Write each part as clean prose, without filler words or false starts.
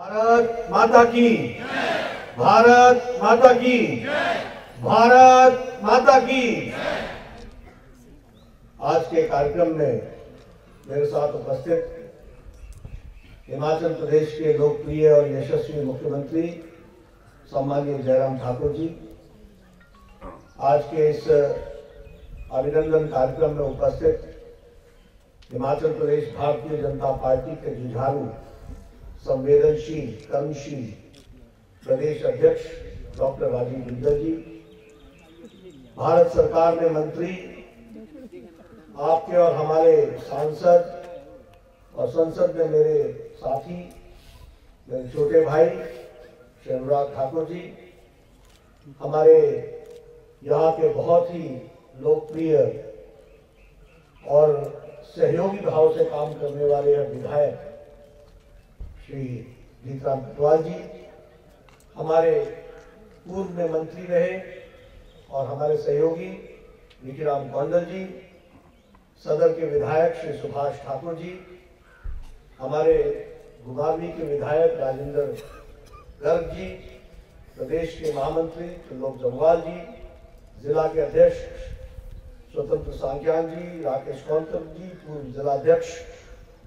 भारत माता की, भारत माता की, भारत माता की। आज के कार्यक्रम में मेरे साथ उपस्थित हिमाचल प्रदेश के लोकप्रिय और यशस्वी मुख्यमंत्री सम्माननीय जयराम ठाकुर जी, आज के इस अभिनंदन कार्यक्रम में उपस्थित हिमाचल प्रदेश भारतीय जनता पार्टी के जुझारू, संवेदनशील, कर्मशील प्रदेश अध्यक्ष डॉक्टर राजीव बिंदल जी, भारत सरकार में मंत्री, आपके और हमारे सांसद और संसद में मेरे साथी, मेरे छोटे भाई श्री अनुराग ठाकुर जी, हमारे यहाँ के बहुत ही लोकप्रिय और सहयोगी भाव से काम करने वाले विधायक श्री जीतराम कटवाल जी, हमारे पूर्व में मंत्री रहे और हमारे सहयोगी निखिराम कौंडल जी, सदर के विधायक श्री सुभाष ठाकुर जी, हमारे गुमारवी के विधायक राजेंद्र गर्ग जी, प्रदेश के महामंत्री त्रिलोक जम्वाल जी, जिला के अध्यक्ष स्वतंत्र सांख्यान जी, राकेश कौंतर जी, पूर्व जिलाध्यक्ष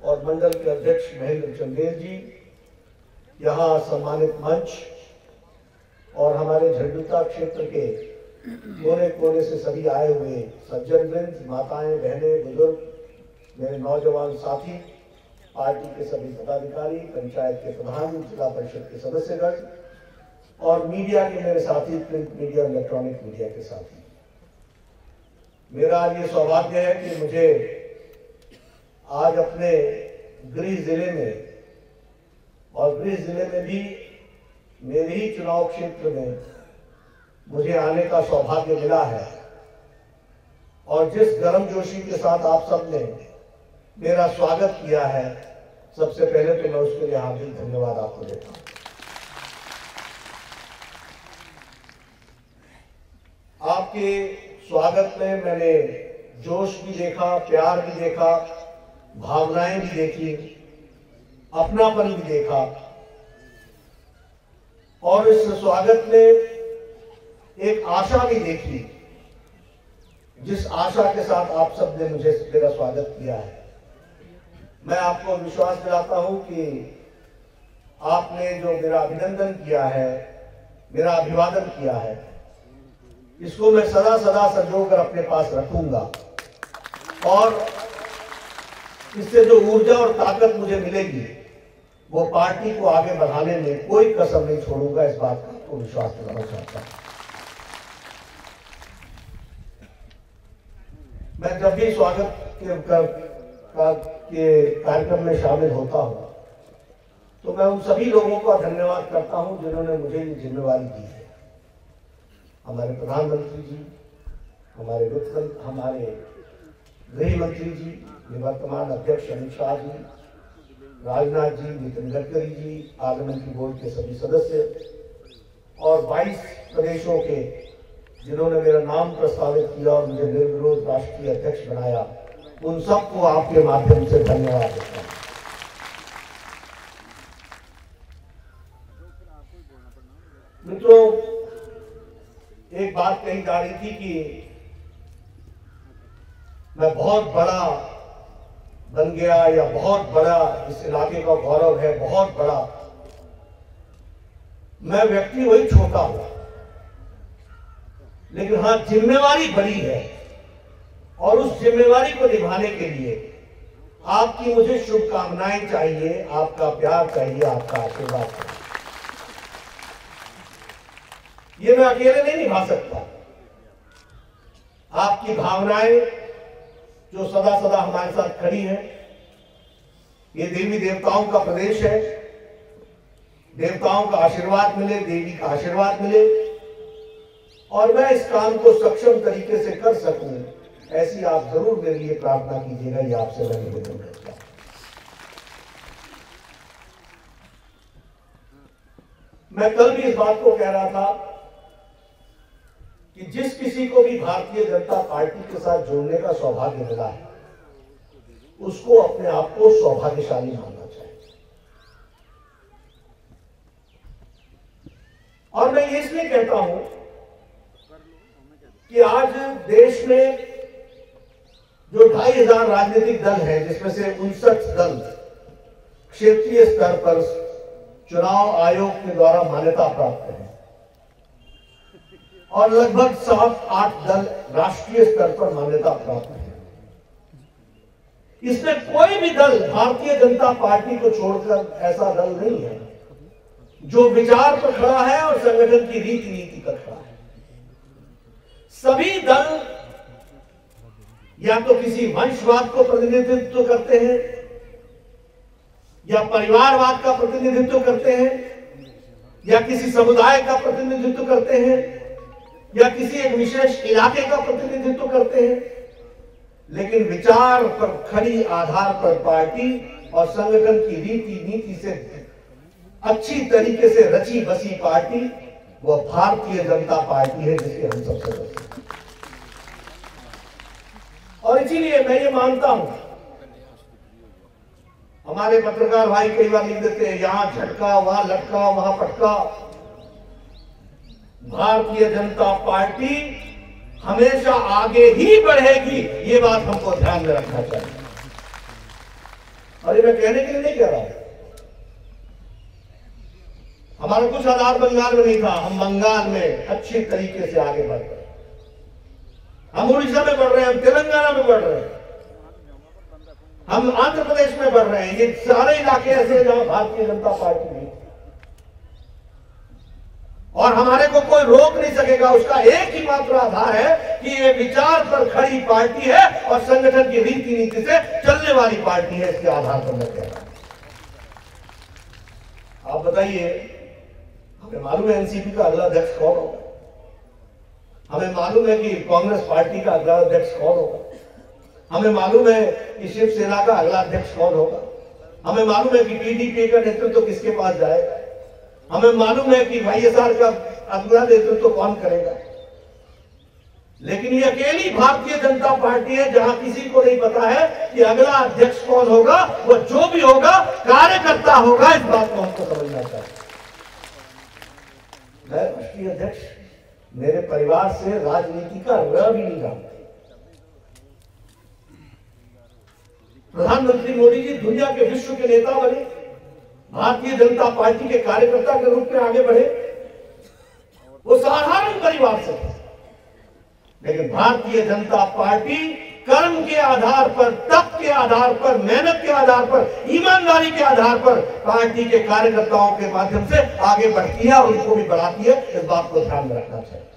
और मंडल के अध्यक्ष महेंद्र चंदेल जी, यहाँ सम्मानित मंच और हमारे झंडुता क्षेत्र के कोने कोने से सभी आए हुए सज्जन वृंद, माताएं, बहनें, बुजुर्ग, मेरे नौजवान साथी, पार्टी के सभी पदाधिकारी, पंचायत के प्रधान, जिला परिषद के सदस्यगण और मीडिया के मेरे साथी, प्रिंट मीडिया, इलेक्ट्रॉनिक मीडिया के साथी, मेरा ये सौभाग्य है कि मुझे आज अपने गृह जिले में और गृह जिले में भी मेरे ही चुनाव क्षेत्र में मुझे आने का सौभाग्य मिला है और जिस गर्मजोशी के साथ आप सबने मेरा स्वागत किया है, सबसे पहले तो मैं उसके लिए हार्दिक धन्यवाद आपको देता हूं। आपके स्वागत में मैंने जोश भी देखा, प्यार भी देखा, भावनाएं भी देखी, अपनापन भी देखा और इस स्वागत में एक आशा भी देखी, जिस आशा के साथ आप सब ने मुझे मेरा स्वागत किया है। मैं आपको विश्वास दिलाता हूं कि आपने जो मेरा अभिनंदन किया है, मेरा अभिवादन किया है, इसको मैं सदा सदा संजोकर अपने पास रखूंगा और इससे जो ऊर्जा और ताकत मुझे मिलेगी वो पार्टी को आगे बढ़ाने में कोई कसर नहीं छोड़ूंगा। इस बात का आपको विश्वास दिलाना चाहता हूं। मैं जब भी स्वागत के कार्यक्रम में शामिल होता हूं तो मैं उन सभी लोगों का धन्यवाद करता हूं जिन्होंने मुझे ये जिम्मेवारी दी है। हमारे प्रधानमंत्री जी, हमारे गृह मंत्री जी, निवर्तमान अध्यक्ष अमित शाह जी, राजनाथ जी, नितिन गडकरी जी, पार्लियामेंट्री बोर्ड के सभी सदस्य और 22 प्रदेशों के जिन्होंने मेरा नाम प्रस्तावित किया और मुझे निर्विरोध राष्ट्रीय अध्यक्ष बनाया, उन सबको आपके माध्यम से धन्यवाद देता हूं। मित्रों, एक बात कही जा रही थी कि मैं बहुत बड़ा बन गया या बहुत बड़ा इस इलाके का गौरव है, बहुत बड़ा। मैं व्यक्ति वही छोटा हूं, लेकिन हां, जिम्मेवारी बड़ी है और उस जिम्मेवारी को निभाने के लिए आपकी मुझे शुभकामनाएं चाहिए, आपका प्यार चाहिए, आपका आशीर्वाद चाहिए। ये मैं अकेले नहीं निभा सकता। आपकी भावनाएं जो सदा सदा हमारे साथ खड़ी है, ये देवी देवताओं का प्रदेश है, देवताओं का आशीर्वाद मिले, देवी का आशीर्वाद मिले और मैं इस काम को सक्षम तरीके से कर सकूं, ऐसी आप जरूर मेरे लिए प्रार्थना कीजिएगा। ये आपसे मैं निवेदन करता हूं। मैं कल भी इस बात को कह रहा था कि जिस किसी को भी भारतीय जनता पार्टी के साथ जुड़ने का सौभाग्य मिला है, उसको अपने आप को सौभाग्यशाली मानना चाहिए। और मैं ये इसलिए कहता हूं कि आज देश में जो 2500 राजनीतिक दल हैं, जिसमें से 59 दल क्षेत्रीय स्तर पर चुनाव आयोग के द्वारा मान्यता प्राप्त है और लगभग 7-8 दल राष्ट्रीय स्तर पर मान्यता प्राप्त है। इसमें कोई भी दल भारतीय जनता पार्टी को छोड़कर ऐसा दल नहीं है जो विचार पर खड़ा है और संगठन की रीति नीति पर खड़ा है। सभी दल या तो किसी वंशवाद को प्रतिनिधित्व करते हैं या परिवारवाद का प्रतिनिधित्व करते हैं या किसी समुदाय का प्रतिनिधित्व करते हैं या किसी एक विशेष इलाके का प्रतिनिधित्व करते हैं, लेकिन विचार पर खड़ी आधार पर पार्टी और संगठन की रीति नीति से अच्छी तरीके से रची बसी पार्टी वो भारतीय जनता पार्टी है, जिसके हम सब सदस्य हैं। और इसीलिए मैं ये मानता हूं, हमारे पत्रकार भाई कई बार लिख देते हैं यहां झटका वहां लटका वहां पटका। भारतीय जनता पार्टी हमेशा आगे ही बढ़ेगी, ये बात हमको ध्यान में रखना चाहिए। और ये मैं कहने के लिए नहीं कह रहा हूं, हमारा कुछ आधार बंगाल में नहीं था, हम बंगाल में अच्छी तरीके से आगे बढ़ रहे हैं, हम उड़ीसा में बढ़ रहे हैं, हम तेलंगाना में बढ़ रहे हैं, हम आंध्र प्रदेश में बढ़ रहे हैं। ये सारे इलाके ऐसे हैं जहां भारतीय जनता पार्टी नहीं, और हमारे को कोई रोक नहीं सकेगा। उसका एक ही मात्र आधार है कि ये विचार पर खड़ी पार्टी है और संगठन की रीति नीति से चलने वाली पार्टी है। इसके आधार पर मैं कह रहा हूं। आप बताइए, हमें मालूम है एनसीपी का अगला अध्यक्ष कौन होगा, हमें मालूम है कि कांग्रेस पार्टी का अगला अध्यक्ष कौन होगा, हमें मालूम है कि शिवसेना का अगला अध्यक्ष कौन होगा, हमें मालूम है कि टीडीपी का नेतृत्व किसके पास जाएगा, हमें मालूम है कि वाईएसआर का अगला नेतृत्व कौन करेगा। लेकिन ये अकेली भारतीय जनता पार्टी है जहां किसी को नहीं पता है कि अगला अध्यक्ष कौन होगा। वो जो भी होगा कार्यकर्ता होगा, इस बात को हमको समझना चाहिए। मैं राष्ट्रीय अध्यक्ष मेरे परिवार से राजनीति का र भी नहीं जानते। प्रधानमंत्री मोदी जी दुनिया के विश्व के नेता बने, भारतीय जनता पार्टी के कार्यकर्ता के रूप में आगे बढ़े। वो साधारण परिवार से थे, लेकिन भारतीय जनता पार्टी कर्म के आधार पर, तप के आधार पर, मेहनत के आधार पर, ईमानदारी के आधार पर पार्टी के कार्यकर्ताओं के माध्यम से आगे बढ़ती है और उनको भी बढ़ाती है। इस बात को ध्यान में रखना चाहिए।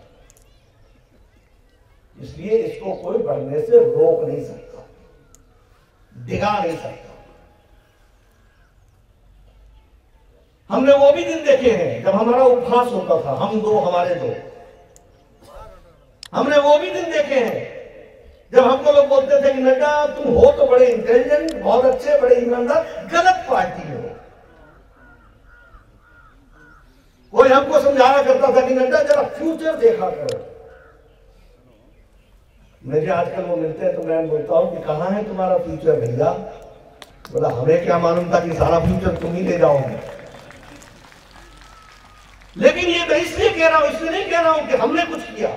इसलिए इसको कोई बढ़ने से रोक नहीं सकता, डिगा नहीं सकता। हमने वो भी दिन देखे हैं जब हमारा उपहास होता था, हम दो हमारे दो। हमने वो भी दिन देखे हैं जब हमको लोग बोलते थे कि नड्डा तुम हो तो बड़े इंटेलिजेंट, बहुत अच्छे, बड़े ईमानदार, गलत पार्टी में हो। कोई हमको समझाया करता था कि नड्डा जरा फ्यूचर देखा करो। मुझे आजकल वो मिलते हैं तो मैं बोलता हूं कि कहां है तुम्हारा फ्यूचर भैया। बोला हमें क्या मालूम था कि सारा फ्यूचर तुम ही ले जाओगे। लेकिन ये मैं इसलिए कह रहा हूं, इसलिए नहीं कह रहा हूं कि हमने कुछ किया।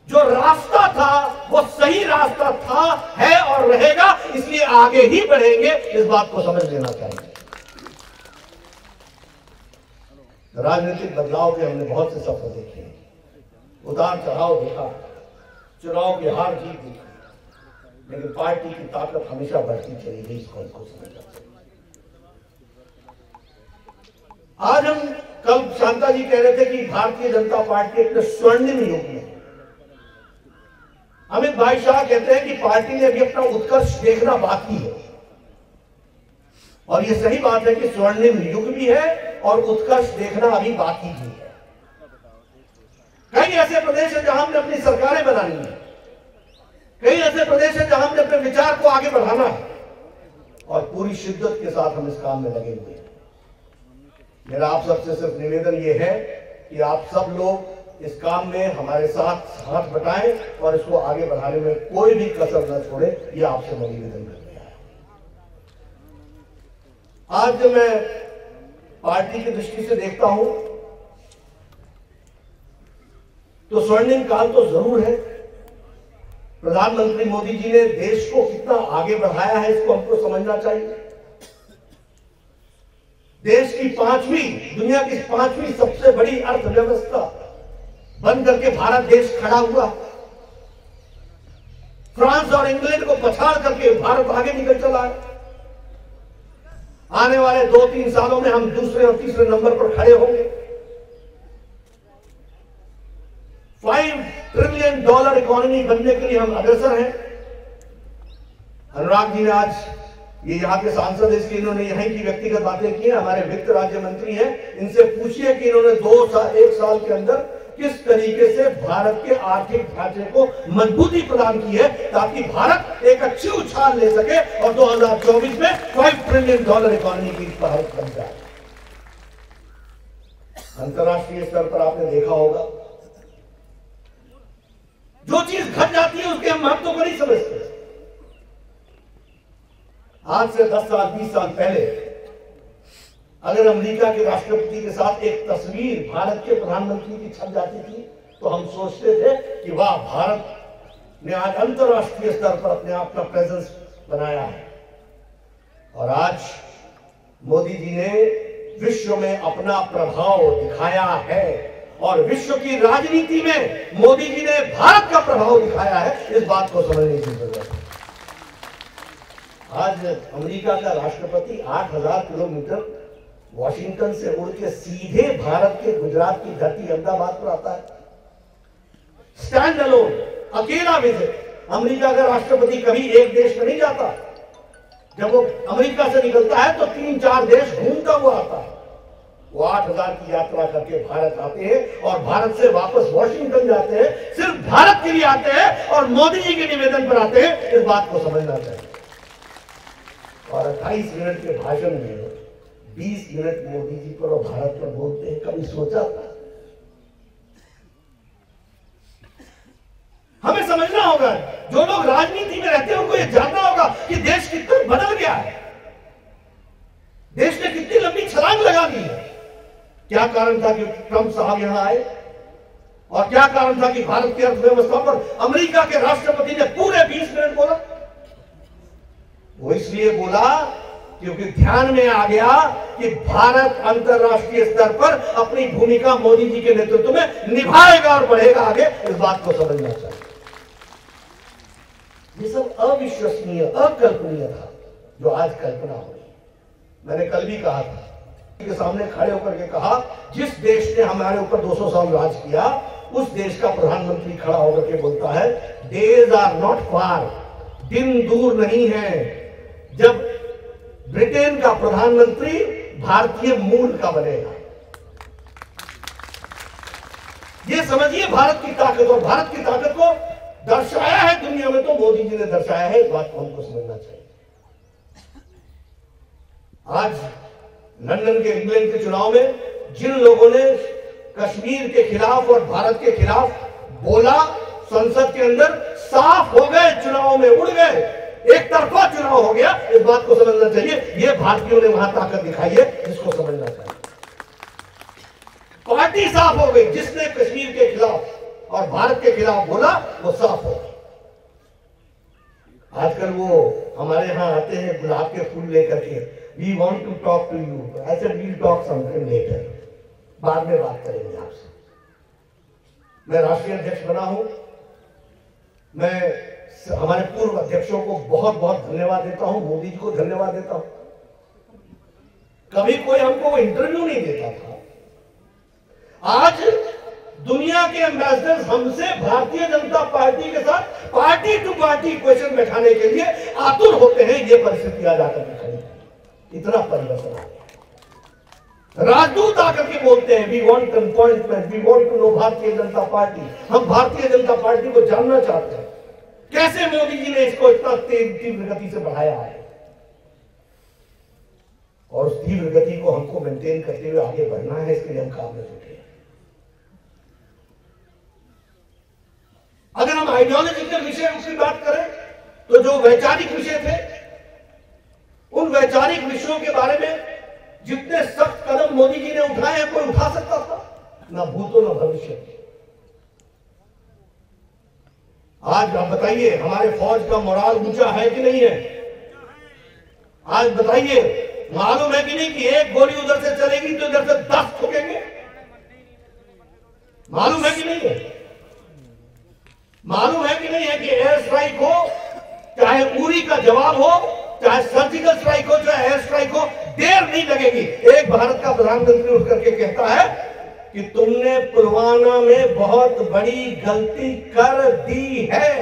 जो रास्ता था वो सही रास्ता था, है और रहेगा, इसलिए आगे ही बढ़ेंगे। इस बात को समझ लेना चाहिए। राजनीतिक बदलाव के हमने बहुत से सफर देखे, उतार चढ़ाव देखा, चुनाव की हार जीत देखी, लेकिन पार्टी की ताकत हमेशा बढ़ती चली गई। इसको समझना चाहिए। आज हम कल शांता जी कह रहे थे कि भारतीय जनता पार्टी एक स्वर्णिम युग में। अमित भाई शाह कहते हैं कि पार्टी ने अभी अपना उत्कर्ष देखना बाकी है, और यह सही बात है कि स्वर्णिम युग भी है और उत्कर्ष देखना अभी बाकी भी है। कई ऐसे प्रदेश हैं जहां हमने अपनी सरकारें बनानी है, कई ऐसे प्रदेश हैं जहां हमने अपने विचार को आगे बढ़ाना है, और पूरी शिद्दत के साथ हम इस काम में लगे हुए हैं। मेरा आप सबसे सिर्फ निवेदन यह है कि आप सब लोग इस काम में हमारे साथ हाथ बटाएं और इसको आगे बढ़ाने में कोई भी कसर न छोड़े। ये आपसे मैं निवेदन कर रहा है। आज जब मैं पार्टी की दृष्टि से देखता हूं तो स्वर्णिम काल तो जरूर है। प्रधानमंत्री मोदी जी ने देश को कितना आगे बढ़ाया है, इसको हमको समझना चाहिए। देश की दुनिया की पांचवी सबसे बड़ी अर्थव्यवस्था बन करके भारत देश खड़ा हुआ। फ्रांस और इंग्लैंड को पछाड़ करके भारत आगे निकल चला है। आने वाले 2-3 सालों में हम दूसरे और तीसरे नंबर पर खड़े होंगे। $5 ट्रिलियन इकोनॉमी बनने के लिए हम अग्रसर हैं। अनुराग जी ने आज ये यहाँ के सांसद, इसलिए इन्होंने यहीं की व्यक्तिगत बातें की हैं। हमारे वित्त राज्य मंत्री हैं, इनसे पूछिए कि इन्होंने 1 साल के अंदर किस तरीके से भारत के आर्थिक ढांचे को मजबूती प्रदान की है, ताकि भारत एक अच्छी उछाल ले सके और 2024 में $5 ट्रिलियन इकोनॉमी की भारत बन जाए। अंतर्राष्ट्रीय स्तर पर आपने देखा होगा, जो चीज घट जाती है उसके हम महत्व को नहीं समझते। आज से 10 साल 20 साल पहले अगर अमेरिका के राष्ट्रपति के साथ एक तस्वीर भारत के प्रधानमंत्री की छप जाती थी तो हम सोचते थे कि वाह, भारत ने आज अंतर्राष्ट्रीय स्तर पर अपने आप का प्रेजेंस बनाया है। और आज मोदी जी ने विश्व में अपना प्रभाव दिखाया है और विश्व की राजनीति में मोदी जी ने भारत का प्रभाव दिखाया है। इस बात को समझने की जरूरत है। आज अमेरिका का राष्ट्रपति 8000 किलोमीटर वॉशिंगटन से उड़ के सीधे भारत के गुजरात की धरती अहमदाबाद पर आता है। स्टैंड अलोन, अकेला विजिट। अमेरिका का राष्ट्रपति कभी एक देश में नहीं जाता। जब वो अमेरिका से निकलता है तो 3-4 देश घूमता हुआ आता है। वो 8000 की यात्रा करके भारत आते हैं और भारत से वापस वॉशिंगटन जाते हैं। सिर्फ भारत के लिए आते हैं और मोदी जी के निवेदन पर आते हैं। इस बात को समझना चाहिए। और 28 मिनट के भाषण में 20 मिनट मोदी जी पर और भारत पर बोलते हैं। कभी सोचा था? हमें समझना होगा, जो लोग राजनीति में रहते हैं उनको यह जानना होगा कि देश कितना बदल गया है, देश ने कितनी लंबी छलांग लगा दी है। क्या कारण था कि ट्रंप साहब यहां आए और क्या कारण था कि भारत की अर्थव्यवस्था पर अमेरिका के राष्ट्रपति ने पूरे 20 मिनट बोला? वो इसलिए बोला क्योंकि ध्यान में आ गया कि भारत अंतर्राष्ट्रीय स्तर पर अपनी भूमिका मोदी जी के नेतृत्व में निभाएगा और बढ़ेगा आगे। इस बात को समझना चाहिए। ये सब अविश्वसनीय, अकल्पनीय था जो आज कल्पना हो रही। मैंने कल भी कहा था, के सामने खड़े होकर के कहा, जिस देश ने हमारे ऊपर 200 साल राज किया उस देश का प्रधानमंत्री खड़ा होकर के बोलता है, डेज आर नॉट फार, दिन दूर नहीं है जब ब्रिटेन का प्रधानमंत्री भारतीय मूल का बनेगा। ये समझिए भारत की ताकत, और भारत की ताकत को दर्शाया है दुनिया में तो मोदी जी ने दर्शाया है। इस बात को हमको समझना चाहिए। आज लंदन के, इंग्लैंड के चुनाव में जिन लोगों ने कश्मीर के खिलाफ और भारत के खिलाफ बोला, संसद के अंदर साफ हो गए, चुनाव में उड़ गए, एक तरफा चुनाव हो गया। इस बात को समझना चाहिए। ये भारतीयों ने वहां ताकत दिखाई है, इसको समझना चाहिए। पार्टी साफ हो गई, जिसने कश्मीर के खिलाफ और भारत के खिलाफ बोला वो साफ हो गई। आजकल वो हमारे यहां आते हैं गुलाब के फूल लेकर के, we want to talk to you, I said we'll talk sometime later, बाद में बात करेंगे आपसे। मैं राष्ट्रीय अध्यक्ष बना हूं। मैं हमारे पूर्व अध्यक्षों को बहुत बहुत धन्यवाद देता हूं, मोदी जी को धन्यवाद देता हूं। कभी कोई हमको इंटरव्यू नहीं देता था। आज दुनिया के एम्बेसडर्स हमसे भारतीय जनता पार्टी के साथ पार्टी टू पार्टी क्वेश्चन बैठाने के लिए आतुर होते हैं। ये परिस्थिति आज आकर के खड़ी है। इतना परिवर्तन आ गया। राजदूत आकर के बोलते हैं, we want appointment, we want to know Bharatiya Janata party. हम भारतीय जनता पार्टी को जानना चाहते हैं, कैसे मोदी जी ने इसको इतना तीव्र गति से बढ़ाया है और उस तीव्र गति को हमको मेंटेन करते हुए आगे बढ़ना है। इसके लिए हम काम में जुटे हैं। अगर हम आइडियोलॉजिकल विषय की बात करें तो जो वैचारिक विषय थे, उन वैचारिक विषयों के बारे में जितने सख्त कदम मोदी जी ने उठाए हैं कोई उठा सकता था? ना भूतो ना भविष्य। आज आप बताइए हमारे फौज का मोराल ऊंचा है कि नहीं है? आज बताइए, मालूम है कि नहीं कि एक गोली उधर से चलेगी तो इधर से 10 ठोकेंगे? मालूम है कि नहीं है? मालूम है कि नहीं है कि एयर स्ट्राइक हो, चाहे उरी का जवाब हो, चाहे सर्जिकल स्ट्राइक हो, चाहे एयर स्ट्राइक हो, देर नहीं लगेगी। एक भारत का प्रधानमंत्री उठ करके कहता है कि तुमने पुलवामा में बहुत बड़ी गलती कर दी है,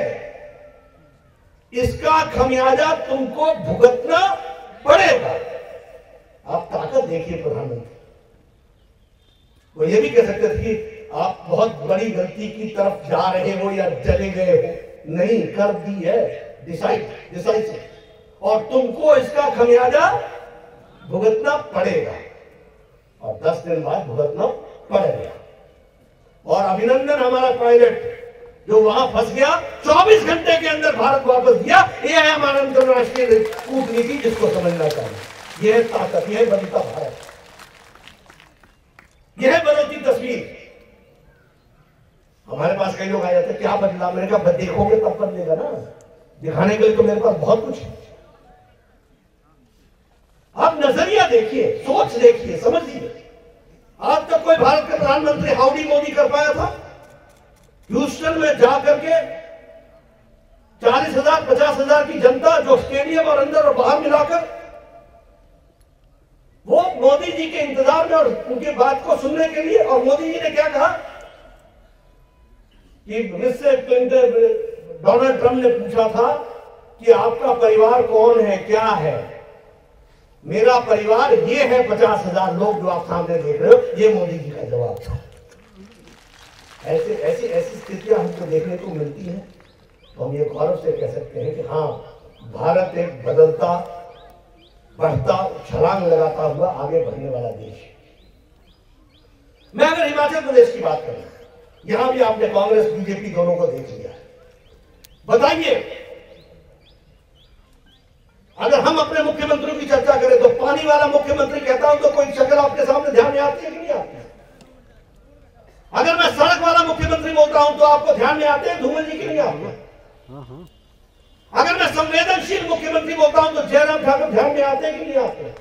इसका खमियाजा तुमको भुगतना पड़ेगा। आप ताकत देखिए प्रधानमंत्री। वो ये भी कह सकते थे कि आप बहुत बड़ी गलती की तरफ जा रहे हो या चले गए हो, नहीं, कर दी है, डिसाइड, और तुमको इसका खमियाजा भुगतना पड़ेगा, और 10 दिन बाद भुगतना पड़ेगा। और अभिनंदन हमारा पायलट जो वहां फंस गया, 24 घंटे के अंदर भारत वापस दिया। यह है हमारा अंतरराष्ट्रीय कूटनीति, जिसको समझना चाहिए। यह है ताकत, यह है बदलता भारत, यह है बदलती तस्वीर। हमारे पास कई लोग आ जाते हैं, क्या बदला? मैंने कहा देखोगे तब बदलेगा ना, दिखाने के लिए तो मेरे पास बहुत कुछ है। आप नजरिया देखिए, सोच देखिए, समझिए। आज तक कोई भारत का प्रधानमंत्री हाउडी मोदी कर पाया था? ह्यूस्टन में जाकर के 40,000 50,000 की जनता, जो स्टेडियम और अंदर और बाहर मिलाकर, वो मोदी जी के इंतजार में और उनकी बात को सुनने के लिए। और मोदी जी ने क्या कहा कि मिस्टर क्लिंटन, डोनाल्ड ट्रंप ने पूछा था कि आपका परिवार कौन है, क्या है? मेरा परिवार ये है, 50,000 लोग जो आप सामने देख रहे हो। ये मोदी जी का जवाब था। ऐसी स्थितियां हमको देखने को मिलती हैं, तो हम ये गौरव से कह सकते हैं कि हाँ, भारत एक बदलता, बढ़ता, छलांग लगाता हुआ आगे बढ़ने वाला देश है। मैं अगर हिमाचल प्रदेश की बात करूं, यहां भी आपने कांग्रेस बीजेपी दोनों को देख लिया। बताइए, अगर हम अपने मुख्यमंत्री की चर्चा करें तो पानी वाला मुख्यमंत्री कहता हूं तो कोई शक्ल आपके सामने ध्यान में आती है कि नहीं आती? अगर मैं सड़क वाला मुख्यमंत्री बोलता हूं तो आपको ध्यान में आते हैं धूमल जी की नहीं आते? अगर मैं संवेदनशील मुख्यमंत्री बोलता हूं तो जयराम ठाकुर ध्यान में आते हैं कि नहीं आते?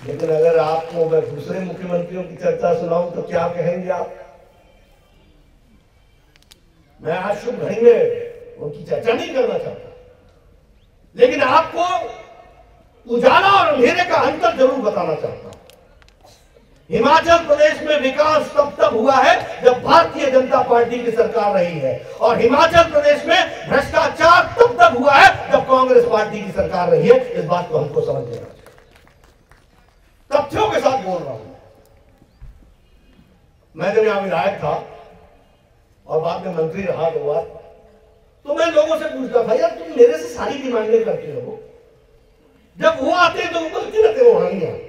लेकिन अगर आपको मैं दूसरे मुख्यमंत्रियों की चर्चा सुनाऊं तो क्या कहेंगे आप? मैं आज शुभ घड़ी में उनकी चर्चा नहीं करना चाहता, लेकिन आपको उजाला और अंधेरे का अंतर जरूर बताना चाहता हूं। हिमाचल प्रदेश में विकास तब हुआ है जब भारतीय जनता पार्टी की सरकार रही है, और हिमाचल प्रदेश में भ्रष्टाचार तब हुआ है जब कांग्रेस पार्टी की सरकार रही है। इस बात को हमको समझ लेना चाहिए। तथ्यों के साथ बोल रहा हूं। मैं जब यहां विधायक था और बाद में मंत्री रहा 2 बार, तो मैं लोगों से पूछता था, यार तुम मेरे से सारी डिमांडें करते हो, जब वो आते तो वो बोलते रहते होना नहीं है।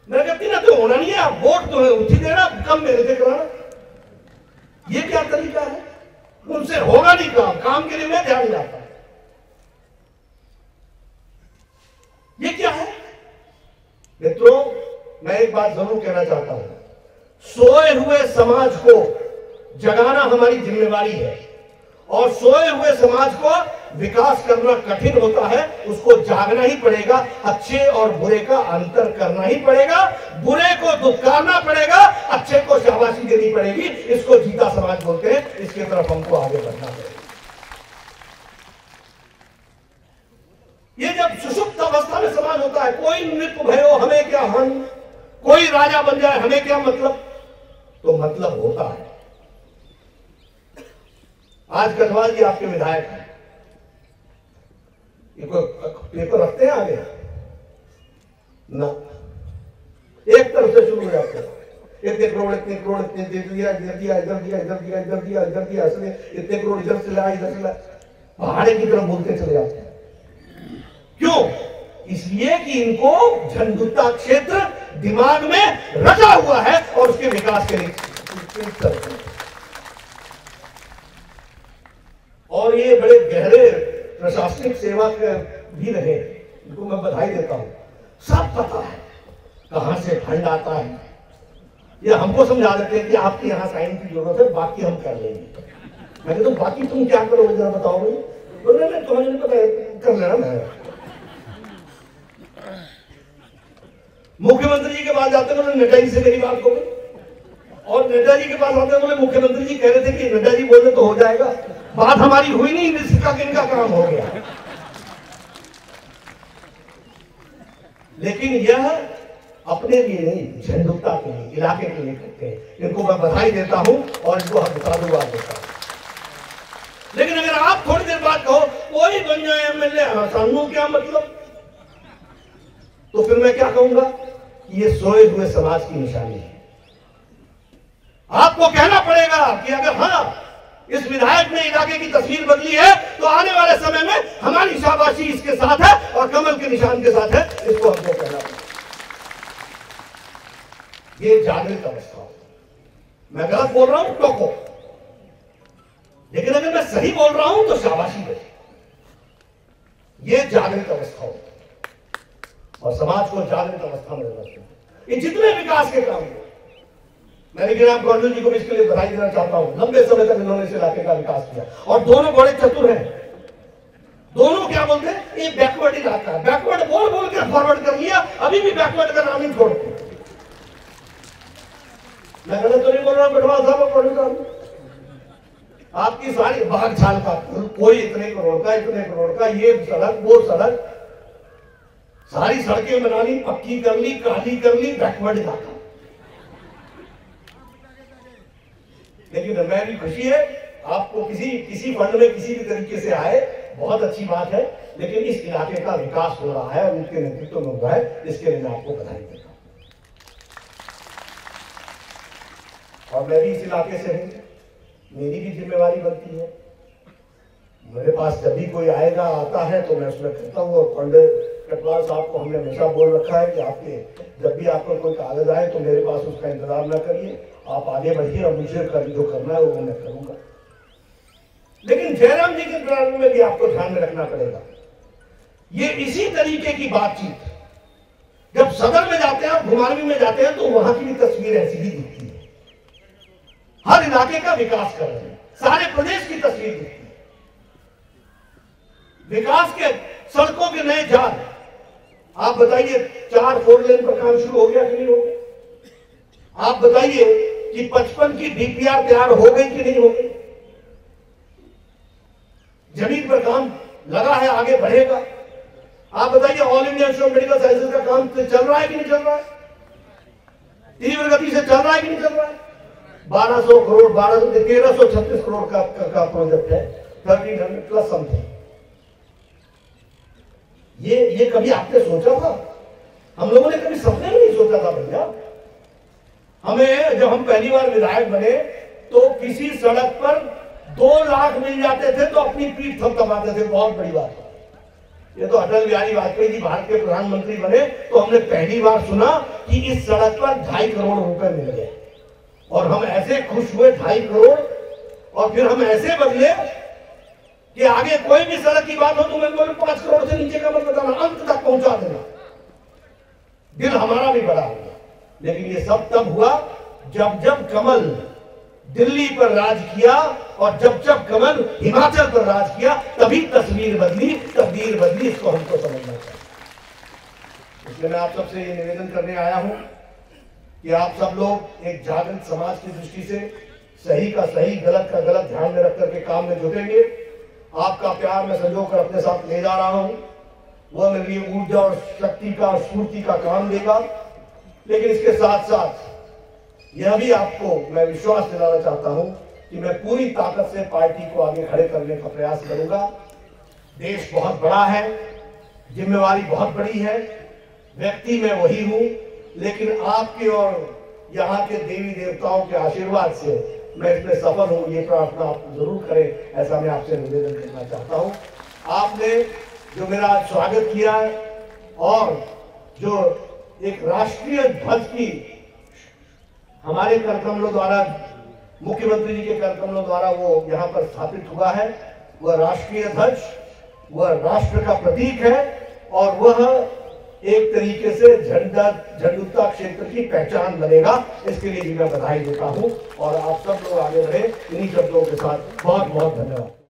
मैं कहती ना तो होना नहीं है, आप वोट तो है उठी देना, कम मेरे से कराना। ये क्या तरीका है? उनसे होगा नहीं काम के लिए मैं ध्यान जाता। ये क्या है? मित्रों, मैं एक बात जरूर कहना चाहता हूं, सोए हुए समाज को जगाना हमारी जिम्मेवारी है, और सोए हुए समाज को विकास करना कठिन होता है, उसको जागना ही पड़ेगा। अच्छे और बुरे का अंतर करना ही पड़ेगा, बुरे को दुत्कारना पड़ेगा, अच्छे को शाबाशी देनी पड़ेगी। इसको जीता समाज बोलते हैं, इसकी तरफ हमको आगे बढ़ना पड़ेगा। ये जब सुषुप्त अवस्था में समाज होता है, कोई नृत्य भयो हमें क्या हन, कोई राजा बन जाए हमें क्या मतलब, तो मतलब होता है। आज कटवाल जी आपके विधायक हैं, ये कोई पेपर रखते हैं आगे ना, एक तरफ से शुरू हो जाते हैं, इतने करोड़ इतने करोड़ इतने दे दिया, इधर दिया इधर दिया इधर दिया इधर दिया इधर दिया, इतने करोड़ इधर से लाया इधर से लाया, पहाड़े की तरफ बोलते चले जाते हैं। क्यों? इसलिए कि इनको झंडुता क्षेत्र दिमाग में रचा हुआ है और उसके विकास के लिए। और ये बड़े गहरे प्रशासनिक सेवा के भी रहे, इनको मैं बधाई देता हूं। सब पता है कहां से फंड आता है, ये हमको समझा देते हैं कि आपके यहां साइन की जरूरत है, बाकी हम कर लेंगे। मैंने तो बाकी तुम क्या करोगे जरा बताओ मुझे। बोले तुम्हें नहीं पता, कर लेना। मैं मुख्यमंत्री जी के पास जाते हैं, बोले नड्डा जी से मेरी बात हो गई। और नड्डा जी के पास आते हैं, बोले मुख्यमंत्री जी कह रहे थे कि नड्डा जी बोले तो हो जाएगा। बात हमारी हुई नहीं, इसका इनका काम हो गया। लेकिन यह अपने लिए नहीं, झंडुता के लिए, इलाके के लिए करते हैं। इनको मैं बधाई देता हूं और इनको हम साधुवाद देता हूं। लेकिन अगर आप थोड़ी देर बाद कहो कोई बन जाए एमएलए, सानू क्या मतलब, तो फिर मैं क्या कहूंगा कि ये सोए हुए समाज की निशानी है। आपको कहना पड़ेगा कि अगर हाँ इस विधायक ने इलाके की तस्वीर बदली है तो आने वाले समय में हमारी शाबाशी इसके साथ है और कमल के निशान के साथ है। इसको हमको कहना पड़ेगा। ये जागृत अवस्था हो। मैं गलत बोल रहा हूं टोको, लेकिन अगर मैं सही बोल रहा हूं तो शाबाशी दे। ये जागृत अवस्था हो और समाज को जागृत अवस्था में रखना। ये जितने विकास के काम हैं, मैं गिराम कौंडल जी को भी इसके लिए बधाई देना चाहता हूं। लंबे समय तक इन्होंने इस इलाके का विकास किया और दोनों बड़े चतुर हैं। दोनों क्या बोलते हैं, ये बैकवर्ड इलाका है। बैकवर्ड बोल बोल के फॉरवर्ड कर लिया, अभी भी बैकवर्ड का नाम ही छोड़ते। मैं गलत तो नहीं बोल रहा हूं गढ़वाल साहब और कौंडल साहब। आपकी सारी बाग छाल का कोई इतने करोड़ का, इतने करोड़ का, ये सड़क वो सड़क, सारी सड़कें बना ली, पक्की कर ली, काली कर ली, बैकवर्ड इलाका। लेकिन मेरी खुशी है आपको किसी फंड में किसी भी तरीके से आए, बहुत अच्छी बात है। लेकिन इस इलाके का विकास हो रहा है और उनके नेतृत्व में हुआ है, इसके लिए मैं आपको बधाई देता हूं। और मैं भी इस इलाके से हूं, मेरी भी जिम्मेवारी बनती है। मेरे पास जब भी कोई आएगा आता है तो मैं उसमें करता हूँ। और पंडित कटवाल साहब को हमने हमेशा बोल रखा है कि आपके जब भी आपको कोई कागज आए तो मेरे पास उसका इंतजार न करिए, आप आगे बढ़िए और मुझे जो करना है वो मैं करूंगा। लेकिन जयराम जी के प्लान में भी आपको ध्यान में रखना पड़ेगा, ये इसी तरीके की बातचीत जब सदर में जाते हैं, घुमारवी में जाते हैं, तो वहां की भी तस्वीर ऐसी ही दिखती है। हर इलाके का विकास कर रहे हैं, सारे प्रदेश की तस्वीर दिखती है। विकास के सड़कों के नए जाल, आप बताइए 4 4 लेन पर काम शुरू हो गया कि नहीं हो गया? आप बताइए कि 55 की डीपीआर तैयार हो गई कि नहीं हो गई? जमीन पर काम लगा है, आगे बढ़ेगा। आप बताइए all India institute of medical sciences का काम चल रहा है कि नहीं चल रहा है? तीव्र गति से चल रहा है कि नहीं चल रहा है? 1200 करोड़ 1336 करोड़ का प्रोजेक्ट है, 1300 प्लस समथिंग। ये कभी आपने सोचा था? हम लोगों ने कभी सपने में नहीं सोचा था भैया। हमें जब हम पहली बार विधायक बने तो किसी सड़क पर 2 लाख मिल जाते थे तो अपनी पीठ थपथपाते थे, बहुत बड़ी बात है। ये तो अटल बिहारी वाजपेयी जी भारत के प्रधानमंत्री बने तो हमने पहली बार सुना कि इस सड़क पर 2.5 करोड़ रुपए मिल गए और हम ऐसे खुश हुए 2.5 करोड़। और फिर हम ऐसे बदले कि आगे कोई भी सड़क की बात हो तो मैं बोलूं 5 करोड़ से नीचे का मत बताना, अंत तक पहुंचा देना। दिल हमारा भी बड़ा हो गया। लेकिन ये सब तब हुआ जब कमल दिल्ली पर राज किया और जब कमल हिमाचल पर राज किया, तभी तस्वीर बदली, तकदीर बदली। इसको हमको समझना चाहिए। इसलिए मैं आप सबसे ये निवेदन करने आया हूं कि आप सब लोग एक जागृत समाज की दृष्टि से सही का सही, गलत का गलत ध्यान में रख करके काम में जुटेंगे। आपका प्यार मैं संजो कर अपने साथ ले जा रहा हूं, वह मेरे लिए ऊर्जा और शक्ति का और स्फूर्ति का काम देगा। लेकिन इसके साथ साथ यह भी आपको मैं विश्वास दिलाना चाहता हूं कि मैं पूरी ताकत से पार्टी को आगे खड़े करने का प्रयास करूंगा। देश बहुत बड़ा है, जिम्मेवारी बहुत बड़ी है, व्यक्ति मैं वही हूं, लेकिन आपके और यहाँ के देवी देवताओं के आशीर्वाद से मैं इसमें सफल हूं। ये प्रार्थना आप जरूर करें, ऐसा मैं आपसे निवेदन करना चाहता हूं। आपने जो मेरा स्वागत किया है और जो एक राष्ट्रीय ध्वज की हमारे करकमलों द्वारा, मुख्यमंत्री जी के करकमलों द्वारा वो यहाँ पर स्थापित हुआ है, वह राष्ट्रीय ध्वज, वह राष्ट्र का प्रतीक है और वह एक तरीके से झंडुता क्षेत्र की पहचान बनेगा। इसके लिए भी मैं बधाई देता हूं और आप सब लोग आगे बढ़े। इन्हीं शब्दों के साथ बहुत बहुत धन्यवाद।